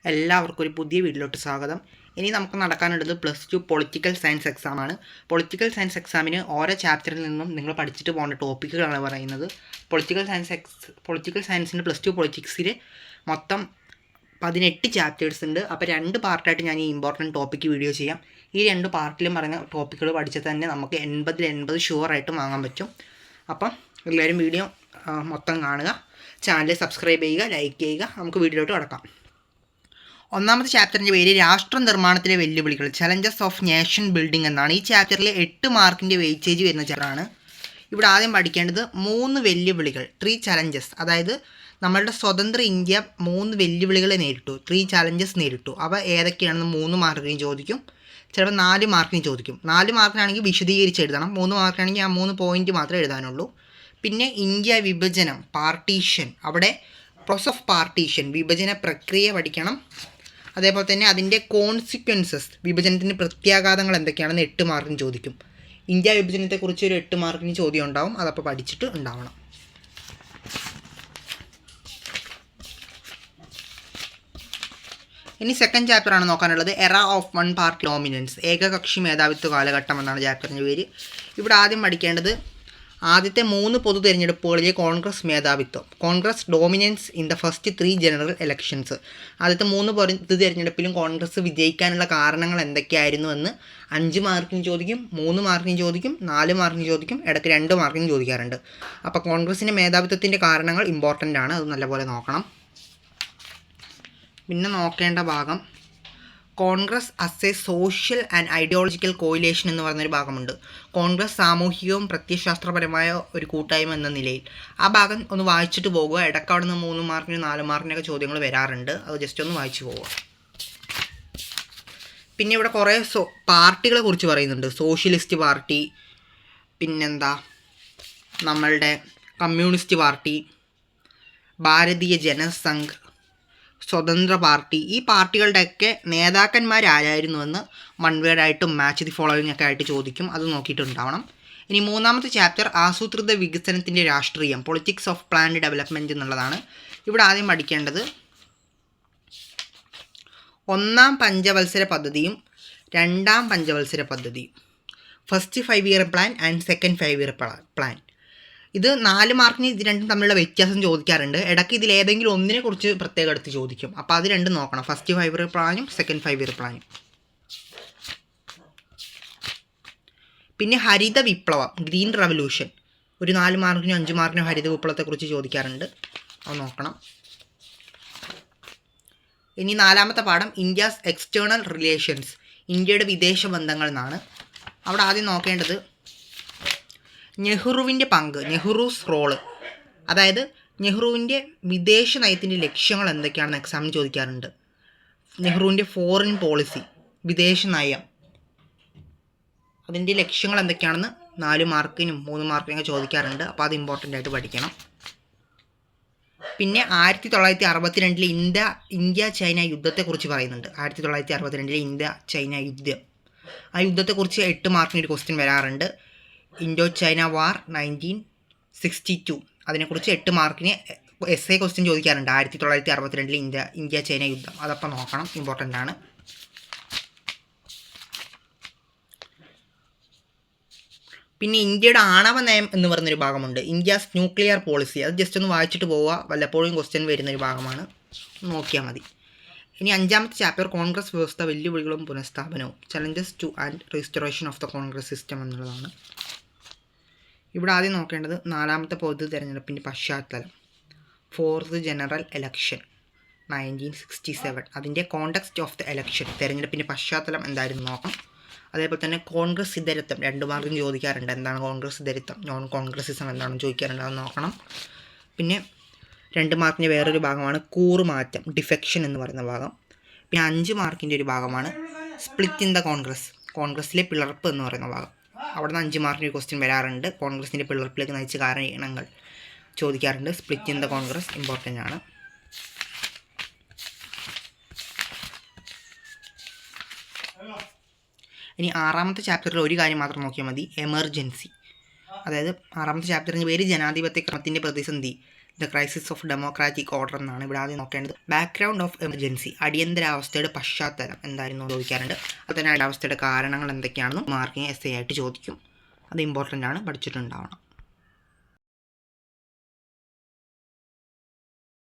എല്ലാവർക്കും ഒരു പുതിയ വീഡിയോയിലോട്ട് സ്വാഗതം. ഇനി നമുക്ക് നടക്കാനുള്ളത് +2 പൊളിറ്റിക്കൽ സയൻസ് എക്സാമാണ്. പൊളിറ്റിക്കൽ സയൻസ് എക്സാമിന് ഓരോ ചാപ്റ്ററിൽ നിന്നും നിങ്ങൾ പഠിച്ചിട്ട് പോകേണ്ട ടോപ്പിക്കുകളാണ് പറയുന്നത്. പൊളിറ്റിക്കൽ സയൻസിൻ്റെ +2 പൊളിറ്റിക്സിൽ മൊത്തം 18 ചാപ്റ്റേഴ്സ് ഉണ്ട്. അപ്പോൾ 2 പാർട്ടായിട്ട് ഞാൻ ഈ ഇമ്പോർട്ടൻറ്റ് ടോപ്പിക്ക് വീഡിയോ ചെയ്യാം. ഈ 2 പാർട്ടിലും പറയുന്ന ടോപ്പിക്കുകൾ പഠിച്ചാൽ തന്നെ നമുക്ക് 80 ഷുവറായിട്ടും വാങ്ങാൻ പറ്റും. അപ്പം എല്ലാവരും വീഡിയോ മൊത്തം കാണുക, ചാനൽ സബ്സ്ക്രൈബ് ചെയ്യുക, ലൈക്ക് ചെയ്യുക. നമുക്ക് വീഡിയോയിലോട്ട് കടക്കാം. ഒന്നാമത്തെ ചാപ്റ്ററിൻ്റെ പേര് രാഷ്ട്ര നിർമ്മാണത്തിലെ വെല്ലുവിളികൾ, ചലഞ്ചസ് ഓഫ് നേഷൻ ബിൽഡിംഗ് എന്നാണ്. ഈ ചാപ്റ്ററിൽ 8 മാർക്കിൻ്റെ വെയിറ്റേജ് വരുന്ന ചാപ്റ്ററാണ്. ഇവിടെ ആദ്യം പഠിക്കേണ്ടത് 3 വെല്ലുവിളികൾ, 3 ചലഞ്ചസ്. അതായത് നമ്മളുടെ സ്വതന്ത്ര ഇന്ത്യ 3 വെല്ലുവിളികളെ നേരിട്ടു, 3 ചലഞ്ചസ് നേരിട്ടു. അവ ഏതൊക്കെയാണെന്ന് 3 മാർക്കിന് ചോദിക്കും, ചിലപ്പോൾ 4 മാർക്കിന് ചോദിക്കും. 4 മാർക്കിനാണെങ്കിൽ വിശദീകരിച്ച് എഴുതണം, 3 മാർക്കിനാണെങ്കിൽ ആ 3 പോയിൻറ്റ് മാത്രമേ എഴുതാനുള്ളൂ. പിന്നെ ഇന്ത്യ വിഭജനം, പാർട്ടീഷൻ, അവിടെ പ്രോസസ് ഓഫ് പാർട്ടീഷൻ, വിഭജന പ്രക്രിയ പഠിക്കണം. അതേപോലെ തന്നെ അതിൻ്റെ കോൺസിക്വൻസസ്, വിഭജനത്തിൻ്റെ പ്രത്യാഘാതങ്ങൾ എന്തൊക്കെയാണെന്ന് 8 മാർക്കിന് ചോദിക്കും. ഇന്ത്യ വിഭജനത്തെക്കുറിച്ച് ഒരു 8 മാർക്കിന് ചോദ്യം ഉണ്ടാവും, അതപ്പോൾ പഠിച്ചിട്ട് ഉണ്ടാവണം. ഇനി സെക്കൻഡ് ചാപ്റ്ററാണ് നോക്കാനുള്ളത്, era of one party dominance, ഏകകക്ഷി മേധാവിത്വ കാലഘട്ടം എന്നാണ് ചാപ്റ്ററിൻ്റെ പേര്. ഇവിടെ ആദ്യം പഠിക്കേണ്ടത് ആദ്യത്തെ 3 പൊതു തിരഞ്ഞെടുപ്പുകളിലെ കോൺഗ്രസ് മേധാവിത്വം, Congress dominance in the first 3 general elections. ആദ്യത്തെ 3 പൊതു തിരഞ്ഞെടുപ്പിലും കോൺഗ്രസ് വിജയിക്കാനുള്ള കാരണങ്ങൾ എന്തൊക്കെയായിരുന്നു എന്ന് 5 മാർക്കിന് ചോദിക്കും, 3 മാർക്കിന് ചോദിക്കും, 4 മാർക്കിന് ചോദിക്കും, ഇടയ്ക്ക് 2 മാർക്കിന് ചോദിക്കാറുണ്ട്. അപ്പോൾ കോൺഗ്രസിൻ്റെ മേധാവിത്വത്തിൻ്റെ കാരണങ്ങൾ ഇമ്പോർട്ടൻ്റ് ആണ്, അത് നല്ലപോലെ നോക്കണം. പിന്നെ നോക്കേണ്ട ഭാഗം Congress as A social and ideological coalition എന്ന് പറയുന്നൊരു ഭാഗമുണ്ട്. കോൺഗ്രസ് സാമൂഹികവും പ്രത്യയശാസ്ത്രപരമായ ഒരു കൂട്ടായ്മ എന്ന നിലയിൽ. ആ ഭാഗം ഒന്ന് വായിച്ചിട്ട് പോകുക. ഇടയ്ക്ക് അവിടെ നിന്ന് 3 മാർക്കിന് 4 മാർക്കിനൊക്കെ ചോദ്യങ്ങൾ വരാറുണ്ട്, അത് ജസ്റ്റ് ഒന്ന് വായിച്ചു പോവുക. പിന്നെ ഇവിടെ കുറേ പാർട്ടികളെ കുറിച്ച് പറയുന്നുണ്ട്. സോഷ്യലിസ്റ്റ് പാർട്ടി, പിന്നെന്താ നമ്മളുടെ കമ്മ്യൂണിസ്റ്റ് പാർട്ടി, ഭാരതീയ ജനസംഘ്, സ്വതന്ത്ര പാർട്ടി. ഈ പാർട്ടികളുടെയൊക്കെ നേതാക്കന്മാരായിരുന്നുവെന്ന് വൺ വേർഡായിട്ടും മാച്ച് ദി ഫോളോവിംഗ് ഒക്കെ ആയിട്ട് ചോദിക്കും, അത് നോക്കിയിട്ടുണ്ടാവണം. ഇനി മൂന്നാമത്തെ ചാപ്റ്റർ ആസൂത്രിത വികസനത്തിൻ്റെ രാഷ്ട്രീയം, പൊളിറ്റിക്സ് ഓഫ് പ്ലാൻഡ് ഡെവലപ്മെൻറ്റ് എന്നുള്ളതാണ്. ഇവിടെ ആദ്യം പഠിക്കേണ്ടത് 1ാം പഞ്ചവത്സര പദ്ധതിയും 2ാം പഞ്ചവത്സര പദ്ധതിയും, first 5 year plan and second 5 year plan. ഇത് 4 മാർക്കിന് ഇത് രണ്ടും തമ്മിലുള്ള വ്യത്യാസം ചോദിക്കാറുണ്ട്. ഇടയ്ക്ക് ഇതിലേതെങ്കിലും ഒന്നിനെ കുറിച്ച് പ്രത്യേകം എടുത്ത് ചോദിക്കും, അപ്പോൾ അത് രണ്ടും നോക്കണം, ഫസ്റ്റ് 5 ഇയർ പ്ലാനും സെക്കൻഡ് 5 ഇയർ പ്ലാനും. പിന്നെ ഹരിത വിപ്ലവം, ഗ്രീൻ റവല്യൂഷൻ, ഒരു 4 മാർക്കിനും 5 മാർക്കിനും ഹരിത വിപ്ലവത്തെക്കുറിച്ച് ചോദിക്കാറുണ്ട്, അത് നോക്കണം. ഇനി 4ാമത്തെ പാഠം ഇന്ത്യാസ് എക്സ്റ്റേണൽ റിലേഷൻസ്, ഇന്ത്യയുടെ വിദേശ ബന്ധങ്ങൾ എന്നാണ്. അവിടെ ആദ്യം നോക്കേണ്ടത് നെഹ്റുവിൻ്റെ പങ്ക്, നെഹ്റൂസ് റോള്, അതായത് നെഹ്റുവിൻ്റെ വിദേശ നയത്തിൻ്റെ ലക്ഷ്യങ്ങൾ എന്തൊക്കെയാണെന്ന് എക്സാമിന് ചോദിക്കാറുണ്ട്. നെഹ്റുവിൻ്റെ ഫോറിൻ പോളിസി, വിദേശ നയം, അതിൻ്റെ ലക്ഷ്യങ്ങൾ എന്തൊക്കെയാണെന്ന് 4 മാർക്കിനും 3 മാർക്കിനൊക്കെ ചോദിക്കാറുണ്ട്, അപ്പോൾ അത് ഇമ്പോർട്ടൻ്റ് ആയിട്ട് പഠിക്കണം. പിന്നെ 1962 ഇന്ത്യ ചൈന യുദ്ധത്തെക്കുറിച്ച് പറയുന്നുണ്ട്. 1962 ഇന്ത്യ ചൈന യുദ്ധം, ആ യുദ്ധത്തെക്കുറിച്ച് 8 മാർക്കിന് ഒരു ക്വസ്റ്റ്യൻ വരാറുണ്ട്. ഇൻഡോ ചൈന വാർ 1962, അതിനെക്കുറിച്ച് 8 മാർക്കിന് എസ്എ ക്വസ്റ്റ്യൻ ചോദിക്കാറുണ്ട്. 1962 ഇന്ത്യ ചൈന യുദ്ധം, അതപ്പോൾ നോക്കണം, ഇമ്പോർട്ടൻ്റ് ആണ്. പിന്നെ ഇന്ത്യയുടെ ആണവ നയം എന്ന് പറയുന്നൊരു ഭാഗമുണ്ട്, ഇന്ത്യാസ് ന്യൂക്ലിയർ പോളിസി, അത് ജസ്റ്റ് ഒന്ന് വായിച്ചിട്ട് പോവുക, വല്ലപ്പോഴും ക്വസ്റ്റ്യൻ വരുന്നൊരു ഭാഗമാണ്, നോക്കിയാൽ മതി. ഇനി 5ാമത്തെ ചാപ്റ്റർ കോൺഗ്രസ് വ്യവസ്ഥ, വെല്ലുവിളികളും പുനഃസ്ഥാപനവും, challenges to and restoration of the Congress system എന്നുള്ളതാണ്. ഇവിടെ ആദ്യം നോക്കേണ്ടത് 4ാമത്തെ പൊതു തിരഞ്ഞെടുപ്പിൻ്റെ പശ്ചാത്തലം, 4th ജനറൽ ഇലക്ഷൻ 1967, അതിൻ്റെ കോണ്ടക്സ്റ്റ് ഓഫ് ദ ഇലക്ഷൻ, തിരഞ്ഞെടുപ്പിൻ്റെ പശ്ചാത്തലം എന്തായിരുന്നു നോക്കാം. അതേപോലെ തന്നെ കോൺഗ്രസ് ഇതരത്വം, 2 മാർക്കിന് ചോദിക്കാറുണ്ട്, എന്താണ് കോൺഗ്രസ് ഇതരത്വം, നോൺ കോൺഗ്രസിസം എന്താണെന്ന് ചോദിക്കാറുണ്ട്, അത് നോക്കണം. പിന്നെ 2 മാർക്കിൻ്റെ വേറൊരു ഭാഗമാണ് കൂറുമാറ്റം, ഡിഫെക്ഷൻ എന്ന് പറയുന്ന ഭാഗം. പിന്നെ 5 മാർക്കിൻ്റെ ഒരു ഭാഗമാണ് സ്പ്ലിറ്റ് ഇൻ ദ കോൺഗ്രസ്, കോൺഗ്രസ്സിലെ പിളർപ്പ് എന്ന് പറയുന്ന ഭാഗം. അവിടെ നിന്ന് 5 മാർക്കിന് ക്വസ്റ്റ്യൻ വരാറുണ്ട്, കോൺഗ്രസിൻ്റെ പിളർപ്പിലേക്ക് നയിച്ച കാരണങ്ങൾ ചോദിക്കാറുണ്ട്. Split in the Congress important ആണ്. ഇനി 6ാമത്തെ ചാപ്റ്ററിൽ ഒരു കാര്യം മാത്രം നോക്കിയാൽ മതി, എമർജൻസി. അതായത് 6ാമത്തെ ചാപ്റ്ററിൻ്റെ പേര് ജനാധിപത്യ ക്രമത്തിൻ്റെ പ്രതിസന്ധി, the crisis of democratic order എന്നാണ് ഇവിടെ ആദ്യം നോക്കേണ്ടത്. ബാക്ക്ഗ്രൗണ്ട് ഓഫ് എമർജൻസി, അടിയന്തരാവസ്ഥയുടെ പശ്ചാത്തലം എന്തായിരുന്നു ചോദിക്കാറുണ്ട്. അതിന് അടിയന്തരാവസ്ഥയുടെ കാരണങ്ങൾ എന്തൊക്കെയാണെന്നും മാർക്കിങ് essay ആയിട്ട് ചോദിക്കും. അത് ഇമ്പോർട്ടൻ്റ് ആണ്, പഠിച്ചിട്ടുണ്ടാവണം.